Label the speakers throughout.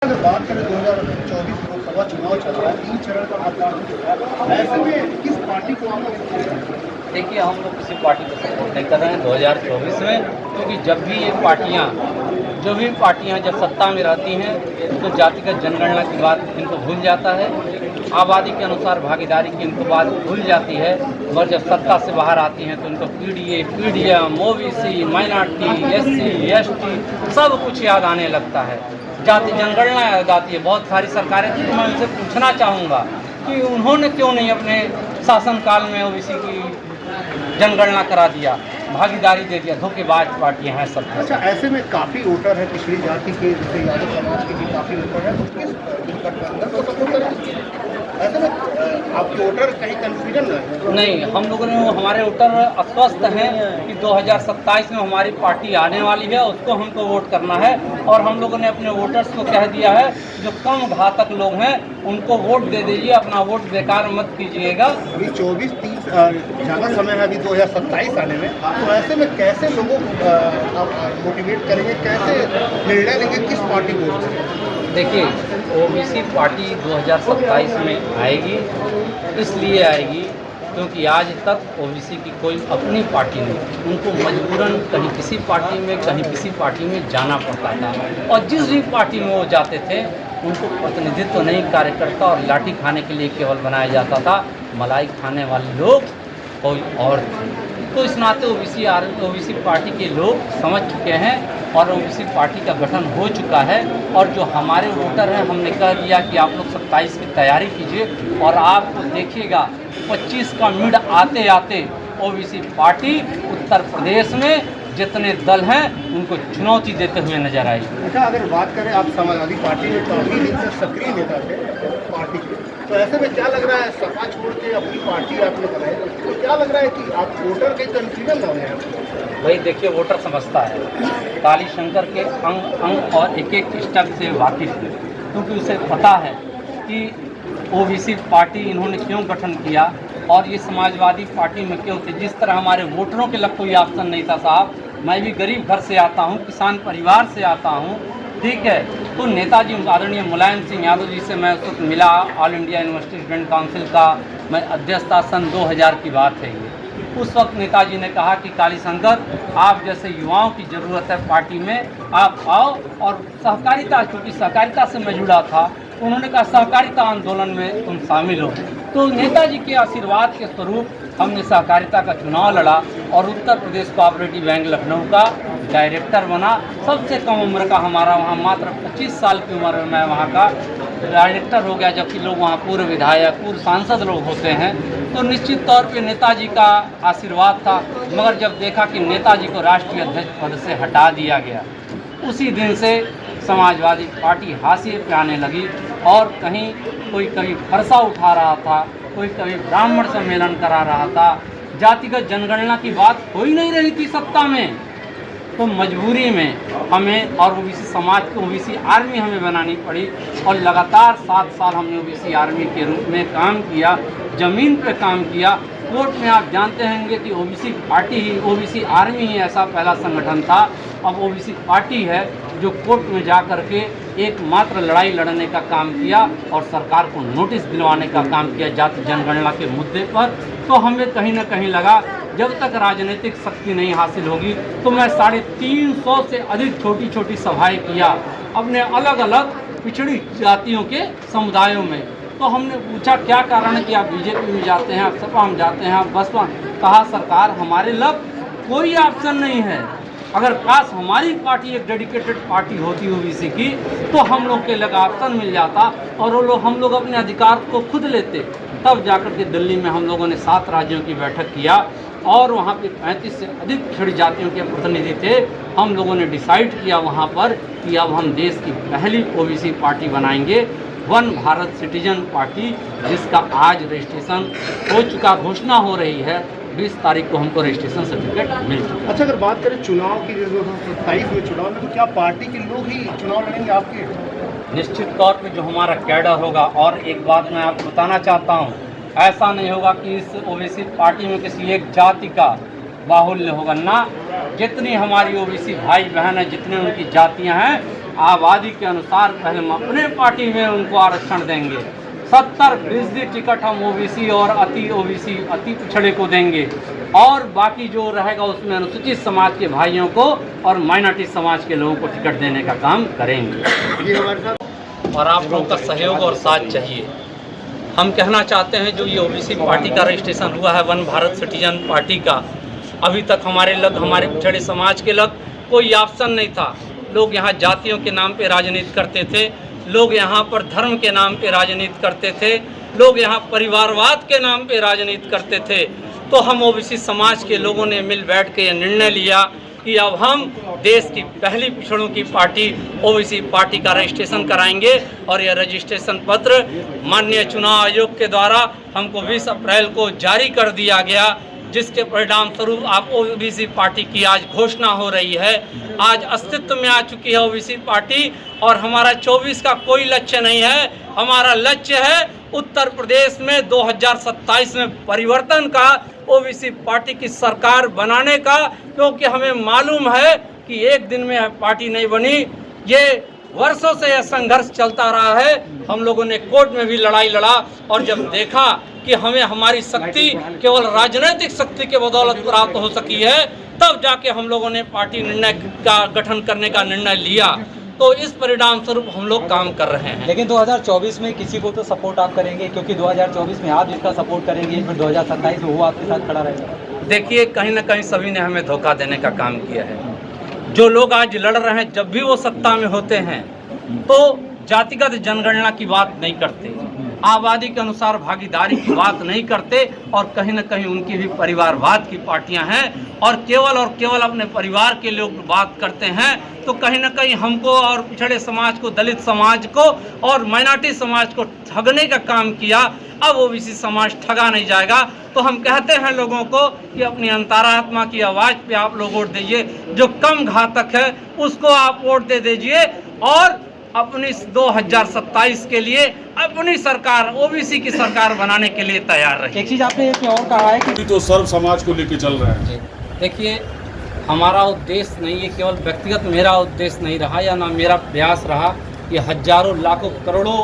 Speaker 1: अगर बात करें 2024 लोकसभा चुनाव चल रहा है, 3 चरण का मतदान हो चुका है, ऐसे में किस पार्टी को आप वोट करेंगे?
Speaker 2: देखिए, हम लोग किसी पार्टी को सपोर्ट नहीं कर रहे हैं 2024 में, क्योंकि जब भी ये पार्टियां जो भी पार्टियां जब सत्ता में रहती हैं तो जातिगत जनगणना की बात इनको भूल जाता है, आबादी के अनुसार भागीदारी की इनको बात भूल जाती है। और जब सत्ता से बाहर आती हैं तो इनको PDA, PDM, OBC, minority, SC, ST सब कुछ याद आने लगता है। जाति जनगणना याद आती है। बहुत सारी सरकारें थी, मैं उनसे पूछना चाहूँगा कि उन्होंने क्यों नहीं अपने शासनकाल में ओबीसी की जनगणना करा दिया, भागीदारी दे दिया। धोखेबाज पार्टियां हैं सब।
Speaker 1: अच्छा, ऐसे में काफ़ी वोटर है पिछड़ी जाति के, जैसे यादव समाज के भी काफ़ी वोटर है, तो किस गठबंधन को सपोर्ट करेंगे? ऐसे में आपके वोटर कहीं कन्फ्यूजन न है?
Speaker 2: नहीं, हम लोगों ने हमारे वोटर अस्वस्थ हैं कि 2027 में हमारी पार्टी आने वाली है, उसको हमको वोट करना है। और हम लोगों ने अपने वोटर्स को कह दिया है, जो कम घातक लोग हैं उनको वोट दे दीजिए, अपना वोट बेकार मत कीजिएगा।
Speaker 1: अभी 24-30 ज़्यादा समय है अभी 2027 आने में, तो ऐसे में कैसे लोगों को आप मोटिवेट करेंगे, कैसे निर्णय लेंगे किस पार्टी को वोट करेंगे?
Speaker 2: देखिए, ओबीसी पार्टी 2027 में आएगी, इसलिए आएगी क्योंकि आज तक ओबीसी की कोई अपनी पार्टी नहीं, उनको मजबूरन कहीं किसी पार्टी में कहीं किसी पार्टी में जाना पड़ता था। और जिस भी पार्टी में वो जाते थे उनको प्रतिनिधित्व नहीं, कार्यकर्ता और लाठी खाने के लिए केवल बनाया जाता था। मलाई खाने वाले लोग कोई और थे। तो इस नाते ओबीसी पार्टी के लोग समझ चुके हैं और ओबीसी पार्टी का गठन हो चुका है। और जो हमारे वोटर हैं, हमने कह दिया कि आप लोग 27 की तैयारी कीजिए और आपको देखिएगा 25 का मिड आते आते ओबीसी पार्टी उत्तर प्रदेश में जितने दल हैं उनको चुनौती देते हुए नजर आएगी।
Speaker 1: अच्छा, अगर बात करें आप समाजवादी पार्टी में काफ़ी दिन से सक्रिय नेता थे पार्टी के, तो ऐसे में क्या लग रहा है, सपा छोड़ के अपनी पार्टी आपने बनाई, तो क्या लग रहा है कि आप वोटर के कन्फ्यूजन ना हो?
Speaker 2: भाई देखिए, वोटर समझता है, काली शंकर के अंग अंग और एक एक स्टेप से वाकिफ है, क्योंकि उसे पता है कि ओबीसी पार्टी इन्होंने क्यों गठन किया और ये समाजवादी पार्टी में क्यों थे। जिस तरह हमारे वोटरों के लिए कोई ऑप्शन नहीं था साहब, मैं भी गरीब घर से आता हूँ, किसान परिवार से आता हूँ, ठीक है। तो नेताजी आदरणीय मुलायम सिंह यादव जी से मैं उस वक्त मिला, all India university student council का मैं अध्यक्ष था, सन 2000 की बात है ये। उस वक्त नेताजी ने कहा कि काली शंकर, आप जैसे युवाओं की ज़रूरत है पार्टी में, आप आओ। और सहकारिता, क्योंकि सहकारिता से मैं जुड़ा था, उन्होंने कहा सहकारिता आंदोलन में तुम शामिल हो। तो नेताजी के आशीर्वाद के स्वरूप हमने सहकारिता का चुनाव लड़ा और उत्तर प्रदेश कोऑपरेटिव बैंक लखनऊ का डायरेक्टर बना। सबसे कम उम्र का हमारा वहाँ, मात्र 25 साल की उम्र में मैं वहाँ का डायरेक्टर हो गया, जबकि लोग वहाँ पूर्व विधायक, पूर्व सांसद लोग होते हैं। तो निश्चित तौर पे नेताजी का आशीर्वाद था। मगर जब देखा कि नेताजी को राष्ट्रीय अध्यक्ष पद से हटा दिया गया, उसी दिन से समाजवादी पार्टी हाशिए पे आने लगी। और कहीं कोई कभी फरसा उठा रहा था, कोई कभी ब्राह्मण सम्मेलन करा रहा था, जातिगत जनगणना की बात हो ही नहीं रही थी सत्ता में। तो मजबूरी में हमें और ओबीसी समाज को ओबीसी आर्मी हमें बनानी पड़ी और लगातार 7 साल हमने ओबीसी आर्मी के रूप में काम किया, ज़मीन पे काम किया। कोर्ट में आप जानते होंगे कि ओबीसी पार्टी ही, ओबीसी आर्मी ही ऐसा पहला संगठन था। अब ओबीसी पार्टी है जो कोर्ट में जा कर के एकमात्र लड़ाई लड़ने का काम किया और सरकार को नोटिस दिलवाने का काम किया जाति जनगणना के मुद्दे पर। तो हमें कहीं ना कहीं लगा जब तक राजनीतिक शक्ति नहीं हासिल होगी, तो मैं 350 से अधिक छोटी छोटी सभाएं किया अपने अलग अलग पिछड़ी जातियों के समुदायों में। तो हमने पूछा क्या कारण है कि आप बीजेपी में जाते हैं, आप सपा में जाते हैं, आप बसपा। कहा सरकार, हमारे लग कोई ऑप्शन नहीं है। अगर काश हमारी पार्टी एक डेडिकेटेड पार्टी होती ओबीसी की, तो हम लोग के लग ऑप्शन मिल जाता और वो लोग, हम लोग अपने अधिकार को खुद लेते। तब जाकर के दिल्ली में हम लोगों ने 7 राज्यों की बैठक किया और वहाँ पे 35 से अधिक पिछड़ी जातियों के प्रतिनिधि थे। हम लोगों ने डिसाइड किया वहाँ पर कि अब हम देश की पहली ओबीसी पार्टी बनाएंगे, वन भारत सिटीजन पार्टी, जिसका आज रजिस्ट्रेशन हो चुका, घोषणा हो रही है। 20 तारीख को हमको रजिस्ट्रेशन सर्टिफिकेट मिल चुका है।
Speaker 1: अच्छा, अगर बात करें चुनाव की, 2027 में चुनाव में, तो क्या पार्टी के लोग ही चुनाव लड़ेंगे आपके?
Speaker 2: निश्चित तौर पे जो हमारा कैडर होगा। और एक बात मैं आपको बताना चाहता हूँ, ऐसा नहीं होगा कि इस ओबीसी पार्टी में किसी एक जाति का बाहुल्य होगा ना। जितनी हमारी ओबीसी भाई बहन है, जितने उनकी जातियां हैं, आबादी के अनुसार पहले हम अपने पार्टी में उनको आरक्षण देंगे। 70% टिकट हम ओबीसी और ओबीसी अति पिछड़े को देंगे और बाकी जो रहेगा उसमें अनुसूचित समाज के भाइयों को और माइनॉरिटी समाज के लोगों को टिकट देने का काम करेंगे।
Speaker 1: ये हमारे साथ
Speaker 2: और आप लोगों का सहयोग और साथ चाहिए। हम कहना चाहते हैं जो ये ओबीसी पार्टी का रजिस्ट्रेशन हुआ है वन भारत सिटीजन पार्टी का, अभी तक हमारे पिछड़े समाज के लग कोई ऑप्शन नहीं था। लोग यहाँ जातियों के नाम पे राजनीति करते थे, लोग यहाँ पर धर्म के नाम पे राजनीति करते थे, लोग यहाँ परिवारवाद के नाम पे राजनीति करते थे। तो हम ओबीसी समाज के लोगों ने मिल बैठ के ये निर्णय लिया कि अब हम देश की पहली पिछड़ों की पार्टी ओबीसी पार्टी का रजिस्ट्रेशन कराएंगे और यह रजिस्ट्रेशन पत्र माननीय चुनाव आयोग के द्वारा हमको 20 अप्रैल को जारी कर दिया गया, जिसके परिणाम स्वरूप आप ओबीसी पार्टी की आज घोषणा हो रही है। आज अस्तित्व में आ चुकी है ओबीसी पार्टी और हमारा 24 का कोई लक्ष्य नहीं है। हमारा लक्ष्य है उत्तर प्रदेश में 2027 में परिवर्तन का, ओबीसी पार्टी की सरकार बनाने का, क्योंकि हमें मालूम है कि एक दिन में पार्टी नहीं बनी। ये वर्षों से यह संघर्ष चलता रहा है। हम लोगों ने कोर्ट में भी लड़ाई लड़ा और जब देखा कि हमें हमारी शक्ति केवल राजनीतिक शक्ति के बदौलत प्राप्त हो सकी है, तब जाके हम लोगों ने पार्टी निर्णय का गठन करने का निर्णय लिया। तो इस परिणाम स्वरूप हम लोग काम कर रहे हैं।
Speaker 3: लेकिन 2024 में किसी को तो सपोर्ट आप करेंगे, क्योंकि 2024 में आप जिसका सपोर्ट करेंगे फिर 2027 में वो आपके साथ खड़ा रहेगा।
Speaker 2: देखिए, कहीं ना कहीं सभी ने हमें धोखा देने का काम किया है। जो लोग आज लड़ रहे हैं, जब भी वो सत्ता में होते हैं तो जातिगत जनगणना की बात नहीं करते, आबादी के अनुसार भागीदारी की बात नहीं करते और कहीं ना कहीं उनकी भी परिवारवाद की पार्टियां हैं और केवल अपने परिवार के लोग बात करते हैं। तो कहीं ना कहीं हमको और पिछड़े समाज को, दलित समाज को और माइनॉरिटी समाज को ठगने का काम किया। अब ओबीसी समाज ठगा नहीं जाएगा। तो हम कहते हैं लोगों को कि अपनी अंतरात्मा की आवाज़ पे आप लोग वोट दीजिए। जो कम घातक है उसको आप वोट दे दीजिए और अपनी 2027 के लिए अपनी सरकार, ओबीसी की सरकार बनाने के लिए तैयार रहिए।
Speaker 3: एक चीज़ आपने एक और कहा है कि
Speaker 4: तो सर्व समाज को लेकर चल रहे हैं।
Speaker 2: देखिए, हमारा उद्देश्य नहीं है, केवल व्यक्तिगत मेरा उद्देश्य नहीं रहा या ना मेरा प्रयास रहा, ये हजारों लाखों करोड़ों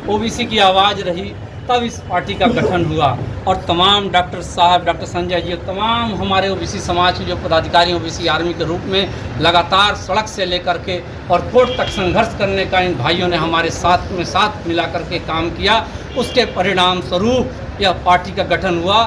Speaker 2: ओबीसी की आवाज़ रही, तब इस पार्टी का गठन हुआ। और तमाम डॉक्टर साहब, डॉक्टर संजय जी, तमाम हमारे ओबीसी समाज के जो पदाधिकारी ओबीसी आर्मी के रूप में लगातार सड़क से लेकर के और कोर्ट तक संघर्ष करने का इन भाइयों ने हमारे साथ मिला करके काम किया। उसके परिणाम स्वरूप यह पार्टी का गठन हुआ।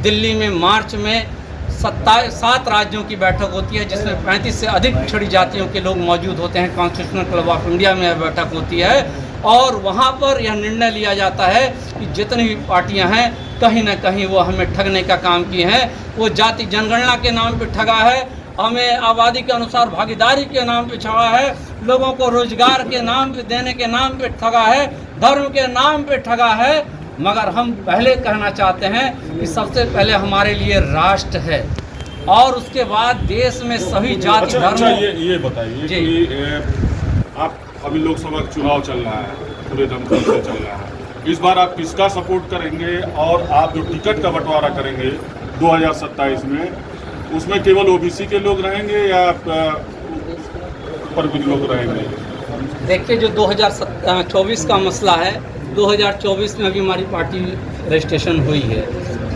Speaker 2: दिल्ली में मार्च में 7 राज्यों की बैठक होती है, जिसमें 35 से अधिक पिछड़ी जातियों के लोग मौजूद होते हैं। कॉन्स्टिट्यूशनल क्लब ऑफ इंडिया में यह बैठक होती है और वहाँ पर यह निर्णय लिया जाता है कि जितनी भी पार्टियां हैं कहीं ना कहीं वो हमें ठगने का काम किए हैं। वो जाति जनगणना के नाम पे ठगा है, हमें आबादी के अनुसार भागीदारी के नाम पे ठगा है, लोगों को रोजगार के नाम पे देने के नाम पे ठगा है, धर्म के नाम पे ठगा है। मगर हम पहले कहना चाहते हैं कि सबसे पहले हमारे लिए राष्ट्र है और उसके बाद देश में सभी जाति
Speaker 4: अच्छा,
Speaker 2: धर्म।
Speaker 4: ये बताइए कि आप अभी लोकसभा चुनाव चल रहा है, पूरे दमखम से चल रहा है, इस बार आप किसका सपोर्ट करेंगे और आप जो टिकट का बंटवारा करेंगे 2027 में, उसमें केवल ओबीसी के लोग रहेंगे या पर भी लोग रहेंगे?
Speaker 2: देखिए, जो 2024 का मसला है, 2024 में अभी हमारी पार्टी रजिस्ट्रेशन हुई है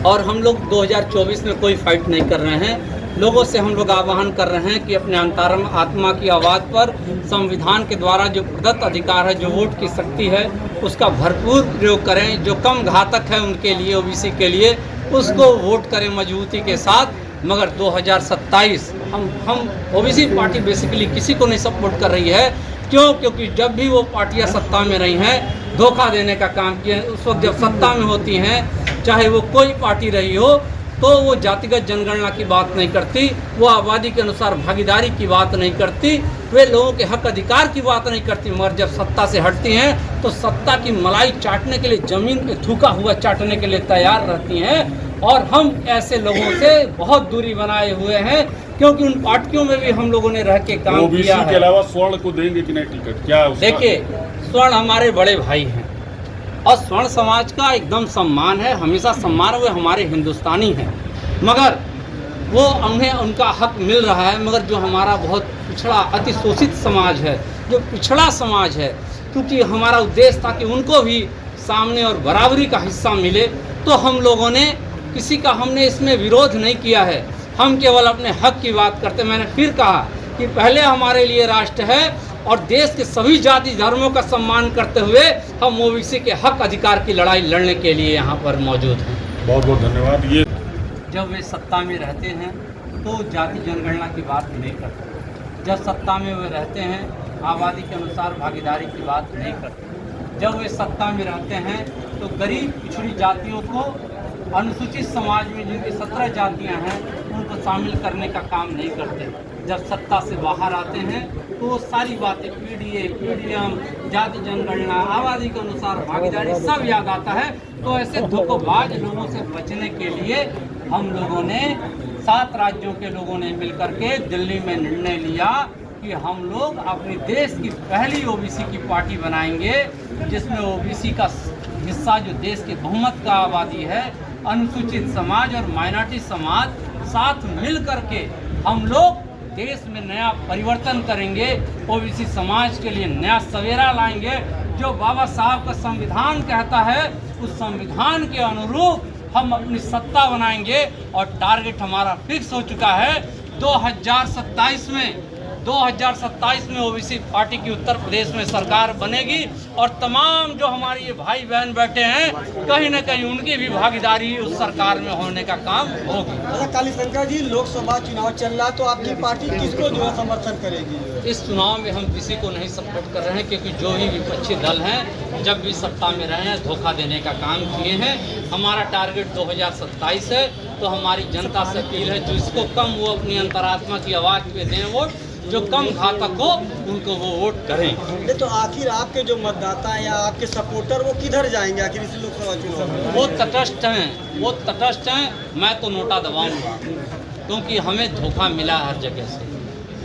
Speaker 2: और हम लोग 2024 में कोई फाइट नहीं कर रहे हैं। लोगों से हम लोग आह्वान कर रहे हैं कि अपने अंतरम आत्मा की आवाज़ पर संविधान के द्वारा जो प्रदत्त अधिकार है, जो वोट की शक्ति है, उसका भरपूर प्रयोग करें। जो कम घातक है उनके लिए, ओबीसी के लिए, उसको वोट करें मजबूती के साथ। मगर 2027 हम ओबीसी पार्टी बेसिकली किसी को नहीं सपोर्ट कर रही है। क्यों? क्योंकि जब भी वो पार्टियां सत्ता में रही हैं, धोखा देने का काम किया। उस वक्त जब सत्ता में होती हैं, चाहे वो कोई पार्टी रही हो, तो वो जातिगत जनगणना की बात नहीं करती, वो आबादी के अनुसार भागीदारी की बात नहीं करती, वे लोगों के हक अधिकार की बात नहीं करती। मगर जब सत्ता से हटती हैं तो सत्ता की मलाई चाटने के लिए, ज़मीन पे थूका हुआ चाटने के लिए तैयार रहती हैं। और हम ऐसे लोगों से बहुत दूरी बनाए हुए हैं, क्योंकि उन पार्टियों में भी हम लोगों ने रह के काम किया है।
Speaker 4: ओबीसी के अलावा स्वर्ण को देंगे कि नहीं टिकट? क्या
Speaker 2: देखिए, स्वर्ण हमारे बड़े भाई हैं और स्वर्ण समाज का एकदम सम्मान है, हमेशा सम्मान हुए, हमारे हिंदुस्तानी हैं। मगर वो उन्हें उनका हक मिल रहा है। मगर जो हमारा बहुत पिछड़ा, अति शोषित समाज है, जो पिछड़ा समाज है, क्योंकि हमारा उद्देश्य था कि उनको भी सामने और बराबरी का हिस्सा मिले, तो हम लोगों ने किसी का हमने इसमें विरोध नहीं किया है, हम केवल अपने हक की बात करते। मैंने फिर कहा कि पहले हमारे लिए राष्ट्र है और देश के सभी जाति धर्मों का सम्मान करते हुए हम ओबीसी के हक अधिकार की लड़ाई लड़ने के लिए यहाँ पर मौजूद हैं।
Speaker 4: बहुत बहुत धन्यवाद। ये
Speaker 2: जब वे सत्ता में रहते हैं तो जाति जनगणना की बात नहीं करते, जब सत्ता में वे रहते हैं आबादी के अनुसार भागीदारी की बात नहीं करते, जब वे सत्ता में रहते हैं तो गरीब पिछड़ी जातियों को अनुसूचित समाज में जिनकी 17 जातियां हैं उनको शामिल करने का काम नहीं करते। जब सत्ता से बाहर आते हैं तो वो सारी बातें पीडीए, पीडीएम, जाति जनगणना, आबादी के अनुसार भागीदारी सब याद आता है। तो ऐसे धोखेबाज लोगों से बचने के लिए हम लोगों ने 7 राज्यों के लोगों ने मिलकर के दिल्ली में निर्णय लिया कि हम लोग अपने देश की पहली ओबीसी की पार्टी बनाएंगे, जिसमें ओबीसी का हिस्सा जो देश के बहुमत का आबादी है, अनुसूचित समाज और माइनॉरिटी समाज साथ मिल करके हम लोग देश में नया परिवर्तन करेंगे, ओबीसी समाज के लिए नया सवेरा लाएंगे। जो बाबा साहब का संविधान कहता है उस संविधान के अनुरूप हम अपनी सत्ता बनाएंगे और टारगेट हमारा फिक्स हो चुका है। 2027 में ओबीसी पार्टी की उत्तर प्रदेश में सरकार बनेगी और तमाम जो हमारे ये भाई बहन बैठे हैं कहीं न कहीं उनकी भी भागीदारी उस सरकार में होने का काम होगी।
Speaker 5: अच्छा कालीशंकर जी, लोकसभा चुनाव चल रहा तो आपकी पार्टी किसको जो है समर्थन करेगी?
Speaker 2: इस चुनाव में हम किसी को नहीं सपोर्ट कर रहे हैं, क्योंकि जो भी विपक्षी दल हैं जब भी सत्ता में रहे हैं धोखा देने का काम किए हैं। हमारा टारगेट 2027 है, तो हमारी जनता से अपील है जिसको कम वो अपनी अंतरात्मा की आवाज़ पे दें वोट, जो कम घातक हो उनको वो वोट करें।
Speaker 5: तो आखिर आपके जो मतदाता हैं या आपके सपोर्टर वो किधर जाएंगे आखिर इस लोकसभा चुनाव में?
Speaker 2: वो तटस्थ हैं। मैं तो नोटा दबाऊंगा, क्योंकि हमें धोखा मिला हर जगह से।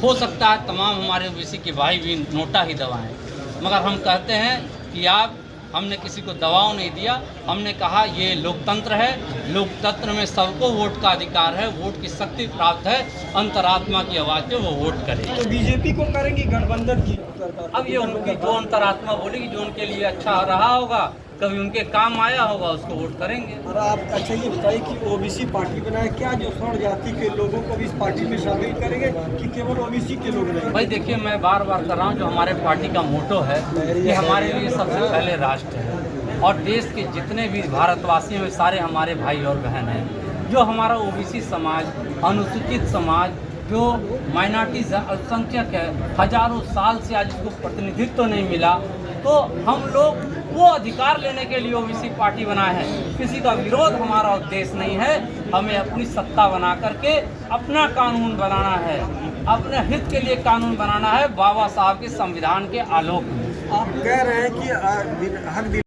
Speaker 2: हो सकता है तमाम हमारे ओबीसी के भाई भी नोटा ही दबाएं, मगर हम कहते हैं कि आप हमने किसी को दबाव नहीं दिया। हमने कहा ये लोकतंत्र है, लोकतंत्र में सबको वोट का अधिकार है, वोट की शक्ति प्राप्त है, अंतरात्मा की आवाज़ पे वो वोट करें।
Speaker 5: तो बीजेपी को करेंगी गठबंधन की सरकार?
Speaker 2: अब ये उनकी जो अंतरात्मा बोलेगी, जो उनके लिए अच्छा रहा होगा, कभी उनके काम आया होगा, उसको वोट करेंगे।
Speaker 5: और आप अच्छा ये बताइए कि ओबीसी पार्टी बनाए, क्या जो स्वर्ण जाति के लोगों को भी इस पार्टी में शामिल करेंगे कि केवल ओबीसी के लोग रहेंगे?
Speaker 2: भाई देखिए, मैं बार बार कर रहा हूँ, जो हमारे पार्टी का मोटो है कि हमारे लिए सबसे पहले राष्ट्र है और देश के जितने भी भारतवासी हैं सारे हमारे भाई और बहन हैं। जो हमारा ओबीसी समाज, अनुसूचित समाज, जो माइनॉरिटी अल्पसंख्यक है, हजारों साल से आज इसको प्रतिनिधित्व नहीं मिला, तो हम लोग वो अधिकार लेने के लिए ओबीसी पार्टी बनाए हैं। किसी का विरोध हमारा उद्देश्य नहीं है, हमें अपनी सत्ता बना करके अपना कानून बनाना है, अपने हित के लिए कानून बनाना है, बाबा साहब के संविधान के आलोक में।
Speaker 5: आप कह रहे हैं कि हक